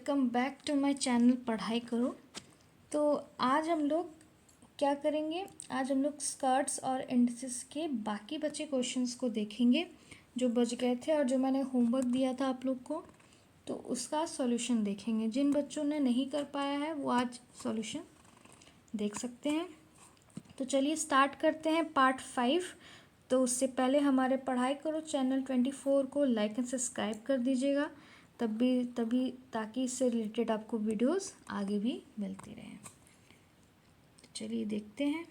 Welcome back to my channel पढ़ाई करो। तो आज हम लोग क्या करेंगे, आज हम लोग स्कर्ट्स और इंडिसेस के बाकी बचे क्वेश्चंस को देखेंगे जो बच गए थे और जो मैंने होमवर्क दिया था आप लोग को, तो उसका सॉल्यूशन देखेंगे। जिन बच्चों ने नहीं कर पाया है वो आज सॉल्यूशन देख सकते हैं। तो चलिए स्टार्ट करते हैं पार्ट 5। तो उससे पहले हमारे पढ़ाई करो चैनल 24 को लाइक एंड सब्सक्राइब कर दीजिएगा, तभी ताकि इससे रिलेटेड आपको वीडियोस आगे भी मिलती रहें। तो चलिए देखते हैं।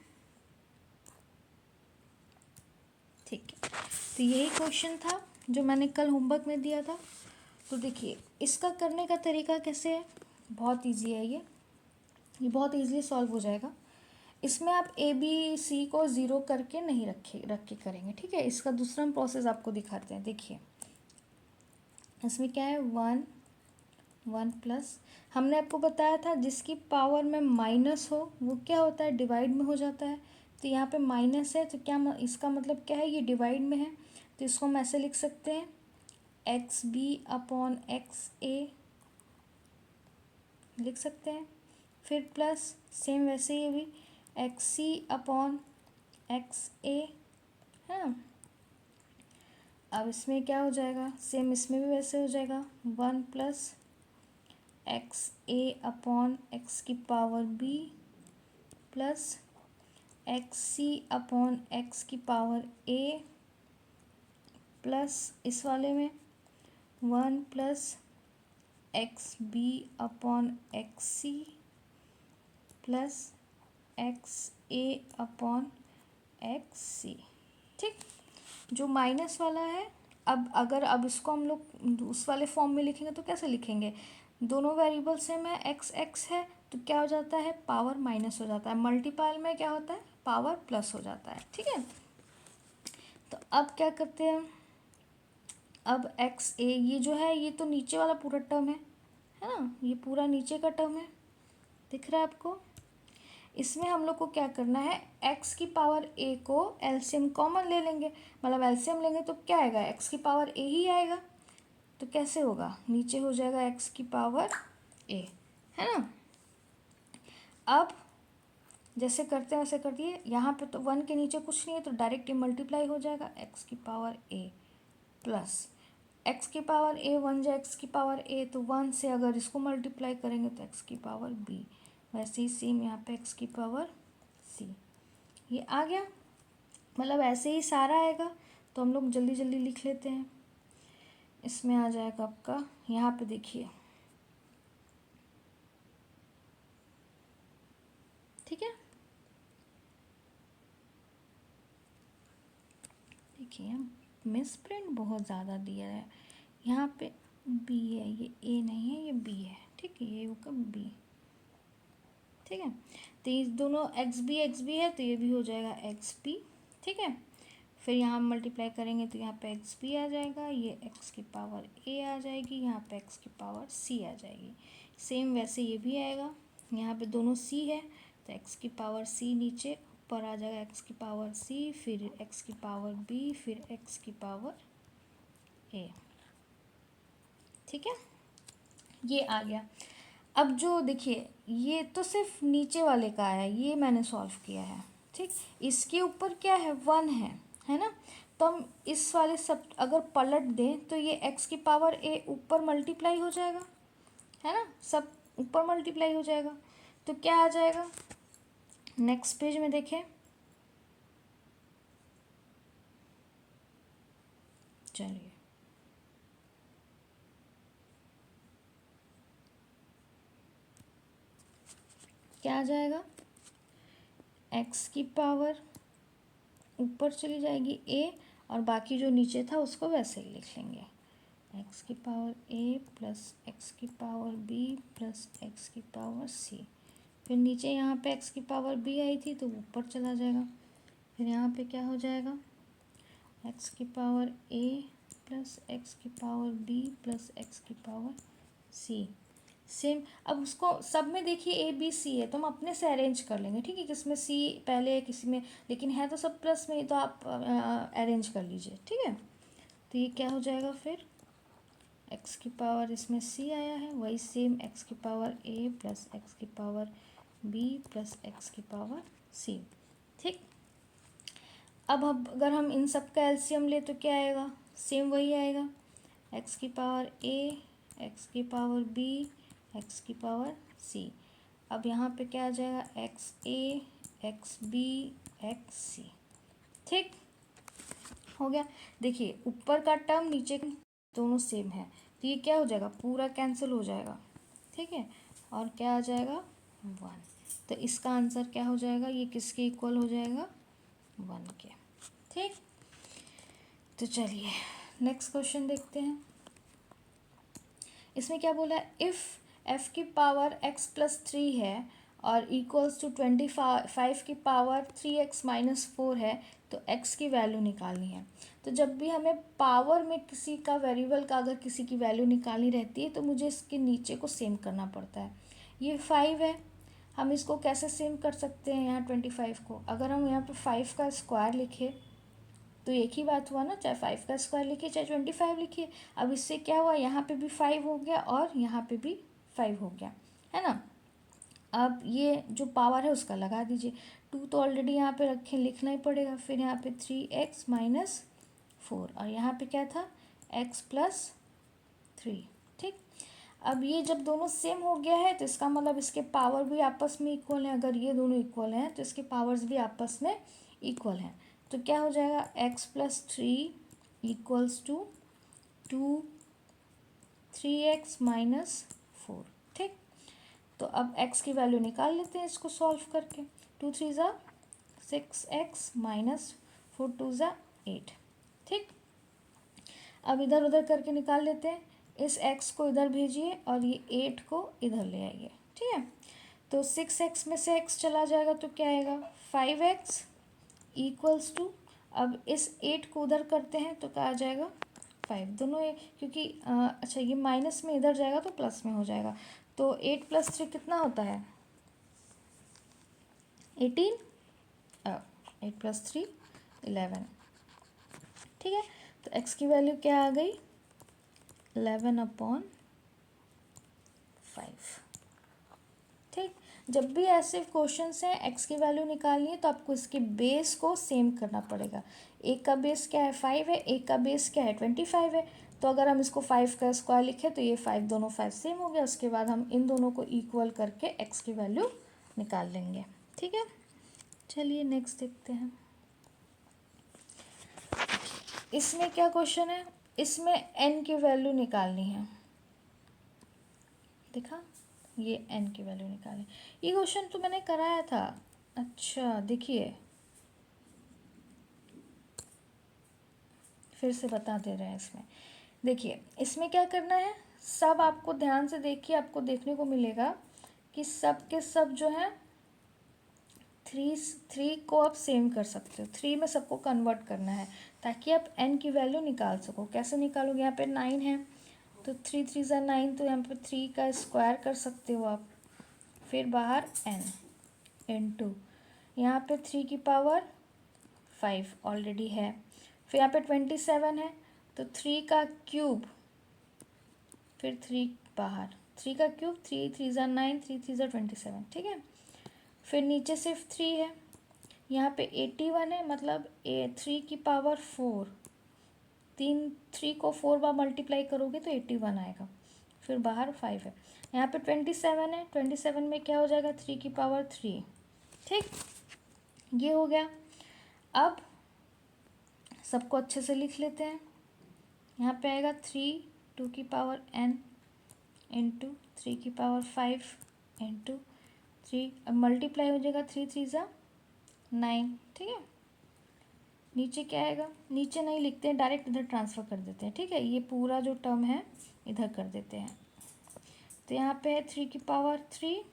ठीक है, तो यही क्वेश्चन था जो मैंने कल होमवर्क में दिया था। तो देखिए इसका करने का तरीका कैसे है, बहुत इजी है। ये बहुत इजीली सॉल्व हो जाएगा। इसमें आप ए बी सी को ज़ीरो करके नहीं रख के करेंगे, ठीक है। इसका दूसरा हम प्रोसेस आपको दिखाते हैं। देखिए इसमें क्या है, 1 प्लस, हमने आपको बताया था जिसकी पावर में माइनस हो वो क्या होता है, डिवाइड में हो जाता है। तो यहाँ पे माइनस है तो क्या इसका मतलब क्या है, ये डिवाइड में है। तो इसको हम ऐसे लिख सकते हैं, एक्स बी अपॉन एक्स ए लिख सकते हैं। फिर प्लस सेम वैसे ही भी एक्स सी अपॉन एक्स ए है ना। अब इसमें क्या हो जाएगा, सेम इसमें भी वैसे हो जाएगा, 1 plus x a upon x की power b plus x c upon x की पावर ए प्लस इस वाले में 1 plus x b upon x c plus x a upon x c. ठीक, जो माइनस वाला है, अब इसको हम लोग उस वाले फॉर्म में लिखेंगे तो कैसे लिखेंगे, दोनों वेरिएबल्स में एक्स एक्स है तो क्या हो जाता है, पावर माइनस हो जाता है। मल्टीपाल में क्या होता है, पावर प्लस हो जाता है। ठीक है, तो अब क्या करते हैं, अब एक्स ए ये जो है ये तो नीचे वाला पूरा टर्म है ना, ये पूरा नीचे का टर्म है, दिख रहा है आपको। इसमें हम लोग को क्या करना है, x की पावर a को एलसीएम कॉमन ले लेंगे, मतलब एलसीएम लेंगे तो क्या आएगा, x की पावर a ही आएगा। तो कैसे होगा, नीचे हो जाएगा x की पावर a, है ना। अब जैसे करते हैं वैसे कर दिए, यहाँ पे तो 1 के नीचे कुछ नहीं है तो डायरेक्ट मल्टीप्लाई हो जाएगा, x की पावर a प्लस x की पावर a, 1 जो x की पावर a, तो 1 से अगर इसको मल्टीप्लाई करेंगे तो x की पावर b, वैसे ही सेम यहाँ पे x की पावर c, ये आ गया। मतलब ऐसे ही सारा आएगा, तो हम लोग जल्दी जल्दी लिख लेते हैं। इसमें आ जाएगा आपका, यहाँ पे देखिए, ठीक है। देखिए मिस प्रिंट बहुत ज़्यादा दिया है, यहाँ पे बी है, ये ए नहीं है, ये बी है, ठीक है, ये होगा बी, ठीक है। तो ये दोनों एक्स बी है तो ये भी हो जाएगा एक्स बी, ठीक है। फिर यहाँ मल्टीप्लाई करेंगे तो यहाँ पे एक्स बी आ जाएगा, ये एक्स की पावर ए आ जाएगी, यहाँ पे एक्स की पावर सी आ जाएगी। सेम वैसे ये भी आएगा, यहाँ पे दोनों सी है तो एक्स की पावर सी नीचे, ऊपर आ जाएगा एक्स की पावर सी, फिर एक्स की पावर बी, फिर एक्स की पावर ए, ठीक है, ये आ गया। अब जो देखिए ये तो सिर्फ नीचे वाले का है, ये मैंने सॉल्व किया है, ठीक। इसके ऊपर क्या है, 1 है ना। तो हम इस वाले सब अगर पलट दें तो ये x की पावर a ऊपर मल्टीप्लाई हो जाएगा, है ना, सब ऊपर मल्टीप्लाई हो जाएगा। तो क्या आ जाएगा, नेक्स्ट पेज में देखें, चलिए क्या आ जाएगा, x की पावर ऊपर चली जाएगी a, और बाकी जो नीचे था उसको वैसे ही लिख लेंगे, एक्स की पावर a प्लस एक्स की पावर b प्लस एक्स की पावर c। फिर नीचे यहाँ पे एक्स की पावर b आई थी तो ऊपर चला जाएगा, फिर यहाँ पे क्या हो जाएगा, एक्स की पावर a प्लस एक्स की पावर b प्लस एक्स की पावर c। सेम, अब उसको सब में देखिए ए बी सी है तो हम अपने से अरेंज कर लेंगे, ठीक है, किसमें सी पहले है किसी में, लेकिन है तो सब प्लस में ही, तो आप अरेंज कर लीजिए, ठीक है। तो ये क्या हो जाएगा फिर, एक्स की पावर इसमें सी आया है, वही सेम एक्स की पावर ए प्लस एक्स की पावर बी प्लस एक्स की पावर सी। ठीक, अब अगर हम इन सब का एलसीएम ले तो क्या आएगा, सेम वही आएगा, एक्स की पावर ए, एक्स की पावर बी, एक्स की पावर सी। अब यहाँ पे क्या आ जाएगा, एक्स ए, एक्स बी, एक्स सी। ठीक हो गया। देखिए ऊपर का टर्म नीचे दोनों सेम है, तो ये क्या हो जाएगा, पूरा कैंसिल हो जाएगा। ठीक है, और क्या आ जाएगा, 1। तो इसका आंसर क्या हो जाएगा, ये किसके इक्वल हो जाएगा, 1 के। ठीक, तो चलिए नेक्स्ट क्वेश्चन देखते हैं। इसमें क्या बोला है, इफ़ एफ की पावर x प्लस 3 है और इक्वल्स टू 25 की पावर 3x-4 है, तो x की वैल्यू निकालनी है। तो जब भी हमें पावर में किसी का वेरिएबल का अगर किसी की वैल्यू निकालनी रहती है तो मुझे इसके नीचे को सेम करना पड़ता है। ये 5 है, हम इसको कैसे सेम कर सकते हैं, यहाँ 25 को अगर हम यहाँ पे 5 का स्क्वायर लिखे तो एक ही बात हुआ ना, चाहे 5 का स्क्वायर लिखिए चाहे 25 लिखिए। अब इससे क्या हुआ, यहाँ पे भी 5 हो गया और यहाँ पे भी 5 हो गया, है ना। अब ये जो पावर है उसका लगा दीजिए, 2 तो ऑलरेडी यहाँ पे रखें, लिखना ही पड़ेगा। फिर यहाँ पे 3x-4 और यहाँ पे क्या था, x प्लस 3। ठीक, अब ये जब दोनों सेम हो गया है तो इसका मतलब इसके पावर भी आपस में इक्वल है। अगर ये दोनों इक्वल हैं तो इसके पावर्स भी आपस में इक्वल हैं। तो क्या हो जाएगा, x plus 3 equals to 3x-4। ठीक, तो अब x की वैल्यू निकाल लेते हैं इसको सॉल्व करके। 2 3 ज़ा 6x-4 2 ज़ा 8। ठीक, अब इधर उधर करके निकाल लेते हैं। इस x को इधर भेजिए और ये 8 को इधर ले आइए। ठीक है, तो 6x में से x चला जाएगा तो क्या आएगा, 5x इक्वल्स टू, अब इस 8 को उधर करते हैं तो क्या आ जाएगा, 5। दोनों क्योंकि अच्छा ये माइनस में इधर जाएगा तो प्लस में हो जाएगा। तो 8 प्लस 3 कितना होता है, 18, 8 प्लस 3 11। ठीक है, तो x की वैल्यू क्या आ गई, 11/5। ठीक, जब भी ऐसे क्वेश्चंस हैं x की वैल्यू निकालनी है तो आपको इसके बेस को सेम करना पड़ेगा। एक का बेस क्या है, 5 है, एक का बेस क्या है, 25 है। तो अगर हम इसको 5 का स्क्वायर लिखें तो ये 5 दोनों 5 सेम हो गया। उसके बाद हम इन दोनों को इक्वल करके x की वैल्यू निकाल लेंगे। ठीक है, चलिए नेक्स्ट देखते हैं। इसमें क्या क्वेश्चन है, इसमें n की वैल्यू निकालनी है। देखा, ये n की वैल्यू निकालें। ये क्वेश्चन तो मैंने कराया था। अच्छा देखिए, फिर से बता दे रहे हैं। इसमें देखिए, इसमें क्या करना है, सब आपको ध्यान से देखिए, आपको देखने को मिलेगा कि सब के सब जो है 3 को आप सेम कर सकते हो। 3 में सबको कन्वर्ट करना है ताकि आप n की वैल्यू निकाल सको। कैसे निकालोगे, यहाँ पे 9 है तो 3 3 ज़ा 9, तो यहाँ पे 3 का स्क्वायर कर सकते हो आप। फिर बाहर n इंटू यहाँ पे 3 की पावर 5 ऑलरेडी है। फिर यहाँ पे 27 है तो 3 का क्यूब, फिर 3 बाहर, 3 का क्यूब, 3 3 ज़ा 9, 3 3 ज़ा 27। ठीक है, फिर नीचे सिर्फ 3 है। यहाँ पे 81 है, मतलब 3 की पावर 4, 3 को 4 बार मल्टीप्लाई करोगे तो 81 आएगा। फिर बाहर 5 है। यहाँ पे 27 है, 27 में क्या हो जाएगा, 3 की पावर 3। ठीक, ये हो गया। अब सबको अच्छे से लिख लेते हैं। यहाँ पे आएगा 3 2 की पावर n इंटू 3 की पावर 5 इंटू 3, अब मल्टीप्लाई हो जाएगा, 3 3 ज़ा 9। ठीक है, नीचे क्या आएगा, नीचे नहीं लिखते हैं, डायरेक्ट इधर ट्रांसफ़र कर देते हैं। ठीक है, ये पूरा जो टर्म है इधर कर देते हैं। तो यहाँ पे है 3 की पावर 3,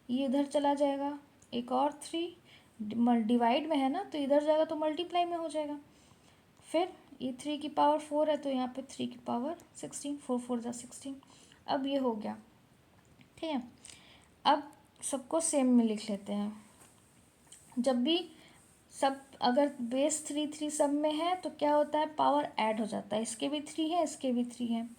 ये इधर चला जाएगा, एक और 3 डिवाइड में है ना तो इधर जाएगा तो मल्टीप्लाई में हो जाएगा। फिर ये 3 की पावर 4 है तो यहाँ पे 3 की पावर 16, 4 4 ज़ा 16। अब ये हो गया। ठीक है, अब सबको सेम में लिख लेते हैं। जब भी सब अगर बेस 3 3 सब में है तो क्या होता है, पावर ऐड हो जाता है। इसके भी 3 है, इसके भी 3 है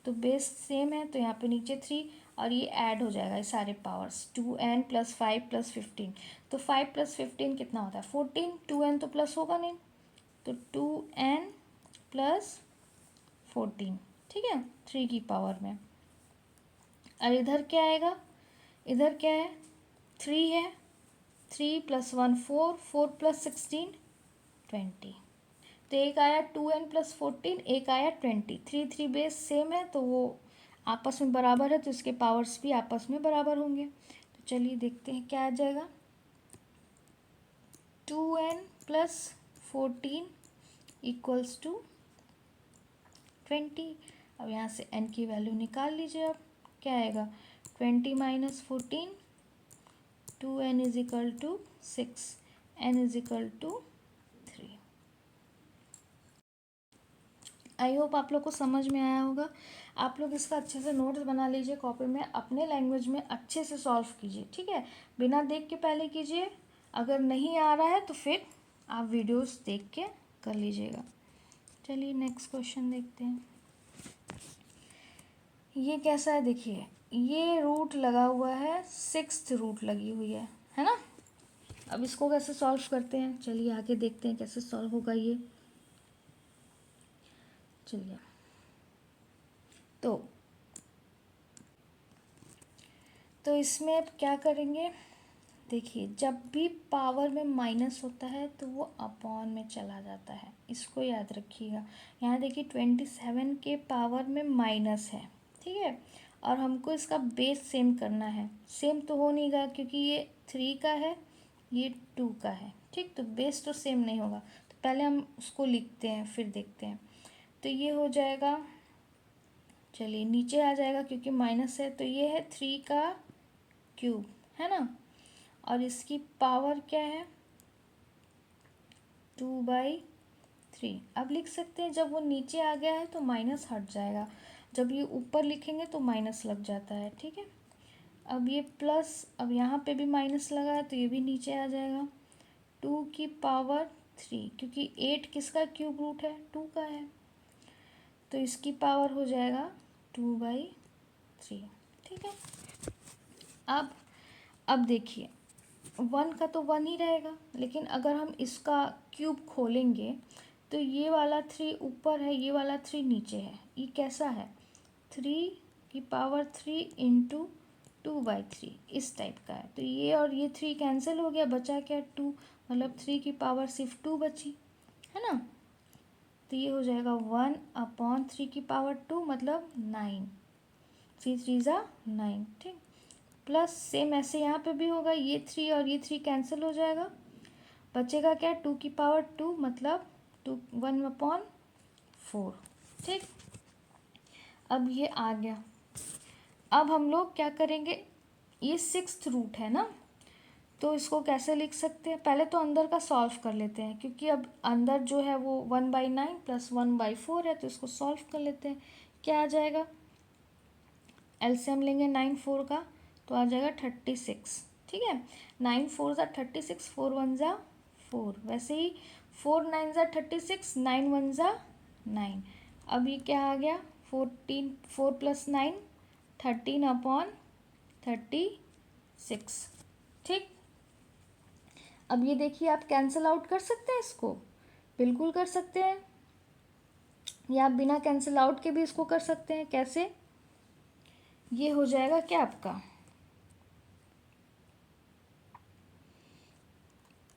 तो बेस सेम है तो यहाँ पे नीचे 3 और ये ऐड हो जाएगा ये सारे पावर्स 2n + 5 + 15। तो 5 + 15 कितना होता है 14। 2n तो प्लस होगा नहीं, तो 2n + 14, ठीक है, 3 की पावर में। और इधर क्या आएगा, इधर क्या है 3 है, 3 + 1 4, 4 + 16 20। तो एक आया 2n + 14, एक आया 20। 3 3 बेस सेम है तो वो आपस में बराबर है, तो इसके पावर्स भी आपस में बराबर होंगे। तो चलिए देखते हैं क्या आ जाएगा। 2n + 14 = 20। अब यहाँ से n की वैल्यू निकाल लीजिए। अब क्या आएगा 20 - 14, 2n = 6, n = 3। आई होप आप लोग को समझ में आया होगा। आप लोग इसका अच्छे से नोट्स बना लीजिए कॉपी में, अपने लैंग्वेज में अच्छे से सॉल्व कीजिए, ठीक है, बिना देख के पहले कीजिए। अगर नहीं आ रहा है तो फिर आप वीडियोस देख के कर लीजिएगा। चलिए नेक्स्ट क्वेश्चन देखते हैं। ये कैसा है देखिए, ये रूट लगा हुआ है, 6th रूट लगी हुई है ना। अब इसको कैसे सॉल्व करते हैं, चलिए आगे देखते हैं कैसे सॉल्व होगा ये। चलिए तो इसमें अब क्या करेंगे, देखिए जब भी पावर में माइनस होता है तो वो अपॉन में चला जाता है, इसको याद रखिएगा। यहाँ देखिए 27 के पावर में माइनस है, ठीक है, और हमको इसका बेस सेम करना है। सेम तो हो नहीं गया क्योंकि ये 3 का है, ये 2 का है, ठीक, तो बेस तो सेम नहीं होगा। तो पहले हम उसको लिखते हैं फिर देखते हैं। तो ये हो जाएगा, चलिए नीचे आ जाएगा क्योंकि माइनस है, तो ये है 3 का क्यूब, है ना, और इसकी पावर क्या है 2/3। अब लिख सकते हैं जब वो नीचे आ गया है तो माइनस हट जाएगा, जब ये ऊपर लिखेंगे तो माइनस लग जाता है, ठीक है। अब ये प्लस, अब यहाँ पे भी माइनस लगा है तो ये भी नीचे आ जाएगा। 2/3 क्योंकि 8 किसका क्यूब रूट है 2 का है, तो इसकी पावर हो जाएगा 2/3, ठीक है। अब देखिए 1 का तो 1 ही रहेगा, लेकिन अगर हम इसका क्यूब खोलेंगे तो ये वाला 3 ऊपर है, ये वाला 3 नीचे है। ये कैसा है 3 × 2/3 इस टाइप का है। तो ये और ये 3 कैंसिल हो गया, बचा क्या 2, मतलब 3 की पावर सिर्फ 2 बची, है ना। तो ये हो जाएगा 1/3 मतलब 9, 3 3 ज़ा 9, ठीक। प्लस सेम ऐसे यहाँ पे भी होगा, ये 3 और ये 3 कैंसिल हो जाएगा, बचेगा क्या 2 मतलब 1/4, ठीक। अब ये आ गया। अब हम लोग क्या करेंगे, ये 6th रूट है ना, तो इसको कैसे लिख सकते हैं, पहले तो अंदर का सॉल्व कर लेते हैं क्योंकि अब अंदर जो है वो 1/9 + 1/4 है, तो इसको सॉल्व कर लेते हैं। क्या आ जाएगा, एलसीएम लेंगे 9 4 का तो आ जाएगा 36, ठीक है। 9 4 ज़ा 36, 4 1 ज़ा 4, वैसे ही 4 9 ज़ा 36, 9 1 ज़ा 9। अब ये क्या आ गया 14, 4 + 9 13/36, ठीक। अब ये देखिए आप कैंसिल आउट कर सकते हैं इसको, बिल्कुल कर सकते हैं, या आप बिना कैंसिल आउट के भी इसको कर सकते हैं। कैसे, ये हो जाएगा क्या आपका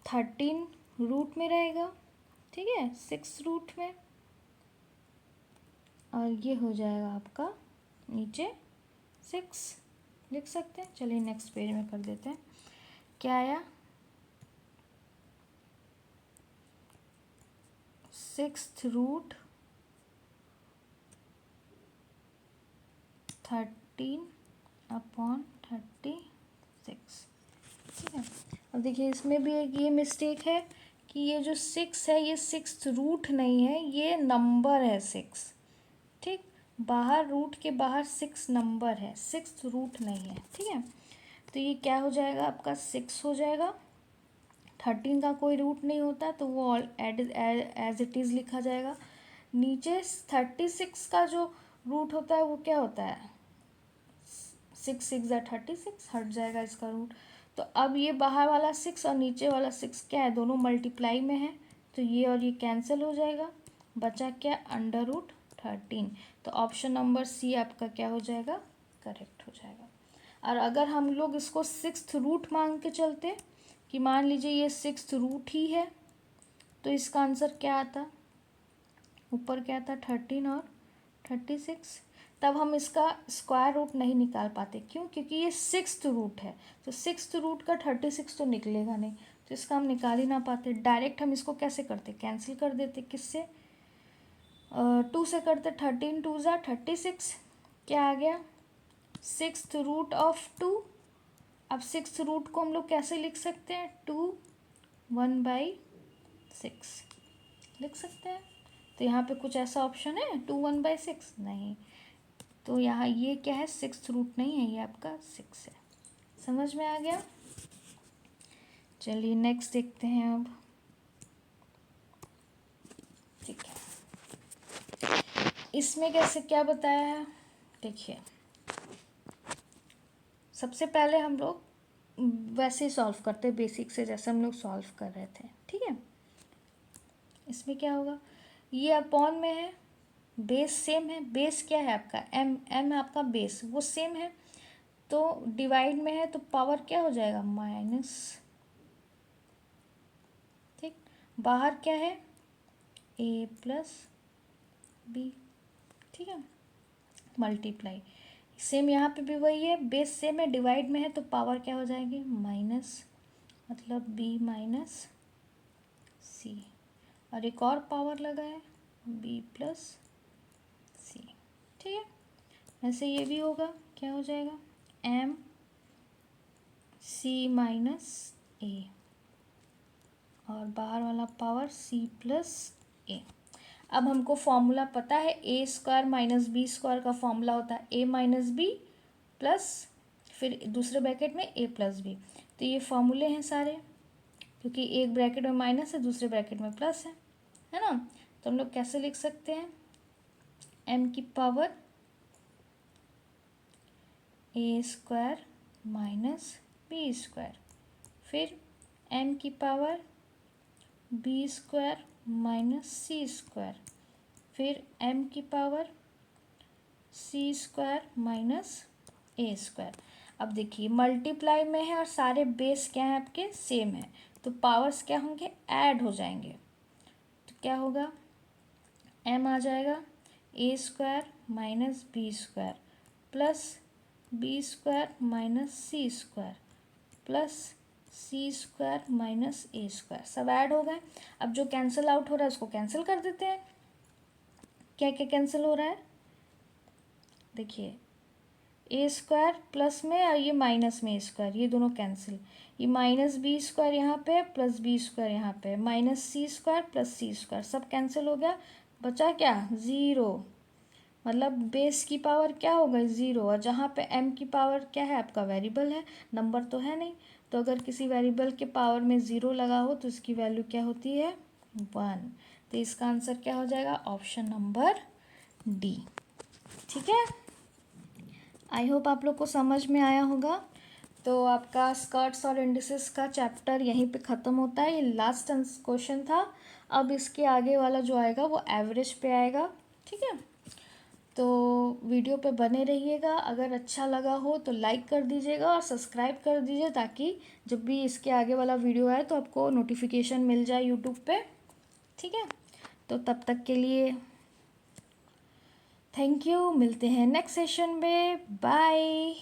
13 रूट में रहेगा, ठीक है, 6 रूट में, और ये हो जाएगा आपका नीचे 6 लिख सकते हैं। चलिए नेक्स्ट पेज में कर देते हैं। क्या आया 6th रूट 13/36, ठीक है। अब देखिए इसमें भी एक ये मिस्टेक है कि ये जो 6 है ये 6th रूट नहीं है, ये नंबर है 6, ठीक, बाहर रूट के बाहर 6 नंबर है, 6th रूट नहीं है, ठीक है। तो ये क्या हो जाएगा आपका 6 हो जाएगा, 13 का कोई रूट नहीं होता तो वो ऑल एज इट इज़ लिखा जाएगा। नीचे 36 का जो रूट होता है वो क्या होता है, 6 6 36, हट जाएगा इसका रूट। तो अब ये बाहर वाला 6 और नीचे वाला 6 क्या है, दोनों मल्टीप्लाई में है, तो ये और ये कैंसिल हो जाएगा, बचा क्या, √13। तो ऑप्शन नंबर सी आपका क्या हो जाएगा, करेक्ट हो जाएगा। और अगर हम लोग इसको 6th रूट मांग के चलते कि मान लीजिए ये 6th रूट ही है, तो इसका आंसर क्या आता, ऊपर क्या था 13 और 36, तब हम इसका स्क्वायर रूट नहीं निकाल पाते। क्यों, क्योंकि ये 6th रूट है, तो 6th रूट का 36 तो निकलेगा नहीं, तो इसका हम निकाल ही ना पाते। डायरेक्ट हम इसको कैसे करते, कैंसिल कर देते, किससे, 2 से करते, 13 2 ज़ा 36, क्या आ गया 6th रूट ऑफ 2। अब 6th रूट को हम लोग कैसे लिख सकते हैं, 2 1/6 लिख सकते हैं। तो यहाँ पे कुछ ऐसा ऑप्शन है 2 1/6, नहीं, तो यहाँ ये क्या है, 6th रूट नहीं है, ये आपका 6 है। समझ में आ गया। चलिए नेक्स्ट देखते हैं अब। ठीक है, इसमें कैसे क्या बताया है, देखिए सबसे पहले हम लोग वैसे ही सॉल्व करते हैं, बेसिक से जैसे हम लोग सॉल्व कर रहे थे। ठीक है, इसमें क्या होगा, ये अपॉन में है, बेस सेम है, बेस क्या है आपका एम, एम आपका बेस वो सेम है, तो डिवाइड में है तो पावर क्या हो जाएगा, माइनस। ठीक, बाहर क्या है, ए प्लस बी। ठीक है, मल्टीप्लाई, सेम यहाँ पे भी वही है, बेस सेम है, डिवाइड में है तो पावर क्या हो जाएगी, माइनस, मतलब बी माइनस सी, और एक और पावर लगा है बी प्लस सी। ठीक है, ऐसे ये भी होगा, क्या हो जाएगा, एम सी माइनस ए, और बाहर वाला पावर सी प्लस ए। अब हमको फॉर्मूला पता है, ए स्क्वायर माइनस बी स्क्वायर का फॉर्मूला होता है ए माइनस बी प्लस फिर दूसरे ब्रैकेट में ए प्लस बी। तो ये फॉर्मूले हैं सारे, क्योंकि एक ब्रैकेट में माइनस है दूसरे ब्रैकेट में प्लस है ना। तो हम लोग कैसे लिख सकते हैं, एम की पावर ए स्क्वायर माइनस बी स्क्वायर, फिर एम की power B square minus c square, फिर एम की power C square minus a square. अब देखिए मल्टीप्लाई में है और सारे बेस क्या हैं आपके, सेम है, तो पावर्स क्या होंगे, ऐड हो जाएंगे। तो क्या होगा, एम आ जाएगा a square minus b square plus b square minus c square plus c square minus a square, सब ऐड हो गए। अब जो कैंसिल आउट हो रहा है उसको कैंसिल कर देते हैं। क्या क्या कैंसिल हो रहा है, देखिए ए स्क्वायर प्लस में और ये माइनस में ए स्क्वायर, ये दोनों कैंसिल, ये माइनस बी स्क्वायर यहाँ पे प्लस बी स्क्वायर यहाँ पे, minus c square plus c square, सब कैंसिल हो गया, बचा क्या, ज़ीरो। मतलब बेस की पावर क्या हो गई, ज़ीरो, और जहाँ पे एम की पावर क्या है आपका, वेरिएबल है, नंबर तो है नहीं। तो अगर किसी वेरिएबल के पावर में ज़ीरो लगा हो तो इसकी वैल्यू क्या होती है, 1। तो इसका आंसर क्या हो जाएगा, ऑप्शन नंबर डी। ठीक है, आई होप आप लोग को समझ में आया होगा। तो आपका स्कर्ट्स और इंडिसेस का चैप्टर यहीं पे ख़त्म होता है, ये लास्ट क्वेश्चन था। अब इसके आगे वाला जो आएगा वो एवरेज पे आएगा। ठीक है, तो वीडियो पे बने रहिएगा, अगर अच्छा लगा हो तो लाइक कर दीजिएगा और सब्सक्राइब कर दीजिए, ताकि जब भी इसके आगे वाला वीडियो आए तो आपको नोटिफिकेशन मिल जाए यूट्यूब पे। ठीक है, तो तब तक के लिए थैंक यू, मिलते हैं नेक्स्ट सेशन में, बाय।